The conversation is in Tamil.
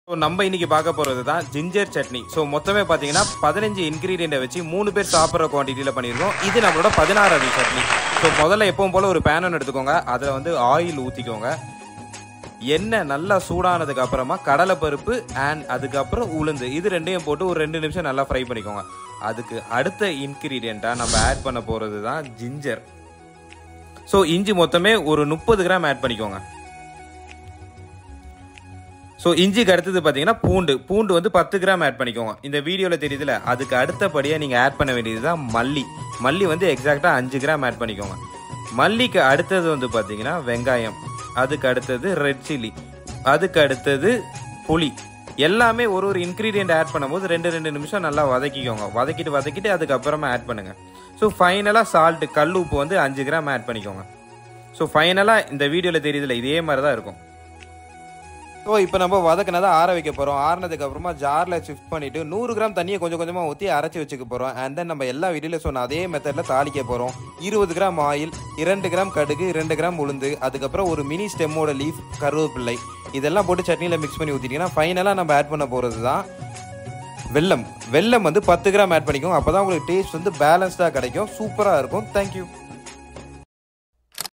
ஸோ நம்ம இன்னைக்கு பார்க்க போகிறது தான் ஜிஞ்சர் சட்னி. ஸோ மொத்தமே பார்த்தீங்கன்னா 15 இன்க்ரீடியண்ட்டை வச்சு 3 பேர் சாப்பிட்ற குவான்டிட்டியில் பண்ணியிருக்கோம். இது நம்மளோட 16வது சட்னி. ஸோ முதல்ல எப்பவும் போல் ஒரு பேன் ஒன்று எடுத்துக்கோங்க. அதில் வந்து ஆயில் ஊற்றிக்கோங்க. எண்ணெய் நல்லா சூடானதுக்கு அப்புறமா கடலைப்பருப்பு அண்ட் அதுக்கப்புறம் உளுந்து இது ரெண்டையும் போட்டு ஒரு 2 நிமிஷம் நல்லா ஃப்ரை பண்ணிக்கோங்க. அதுக்கு அடுத்த இன்க்ரீடியண்ட்டாக நம்ம ஆட் பண்ண போகிறது தான் ஜிஞ்சர். ஸோ இஞ்சி மொத்தமே ஒரு 30 கிராம் ஆட் பண்ணிக்கோங்க. ஸோ இஞ்சிக்கு அடுத்தது பார்த்தீங்கன்னா பூண்டு வந்து 10 கிராம் ஆட் பண்ணிக்கோங்க. இந்த வீடியோவில் தெரியுதுல, அதுக்கு அடுத்தபடியாக நீங்கள் ஆட் பண்ண வேண்டியது தான் மல்லி வந்து எக்ஸாக்டாக 5 கிராம் ஆட் பண்ணிக்கோங்க. மல்லிக்கு அடுத்தது வந்து பார்த்தீங்கன்னா வெங்காயம், அதுக்கு அடுத்தது ரெட் சில்லி, அதுக்கு அடுத்தது புளி. எல்லாமே ஒரு இன்க்ரீடியண்ட் ஆட் பண்ணும்போது 2 நிமிஷம் நல்லா வதக்கிக்கோங்க. வதக்கிட்டு அதுக்கப்புறமா ஆட் பண்ணுங்கள். ஸோ ஃபைனலாக சால்ட்டு கல் உப்பு வந்து 5 கிராம் ஆட் பண்ணிக்கோங்க. ஸோ ஃபைனலாக இந்த வீடியோவில் தெரியுதுல, இதே மாதிரி தான் இருக்கும். ஸோ இப்போ நம்ம வதக்கினதை ஆற வைக்க போகிறோம். ஆறினதுக்கு அப்புறமா ஜாரில் ஷிஃப்ட் பண்ணிவிட்டு 100 கிராம் தண்ணியை கொஞ்சம் கொஞ்சமாக ஊற்றி அரைச்சி வச்சுக்க போகிறோம். அண்ட் தென் நம்ம எல்லா வீடியோவில் சொன்ன அதே மெத்தடில் தாளிக்க போகிறோம். 20 கிராம் ஆயில், 2 கிராம் கடுகு, 2 கிராம் உளுந்து, அதுக்கப்புறம் ஒரு மினி ஸ்டெம்மோட லீஃப், கருவேப்பிள்ளை இதெல்லாம் போட்டு சட்னியில் மிக்ஸ் பண்ணி ஊற்றிட்டிங்கன்னா ஃபைனலாக நம்ம ஆட் பண்ண போகிறது தான் வெல்லம் வந்து 10 கிராம் ஆட் பண்ணிக்கோங்க. அப்போ தான் உங்களுக்கு டேஸ்ட் வந்து பேலன்ஸ்டாக கிடைக்கும். சூப்பராக இருக்கும். தேங்க்யூ.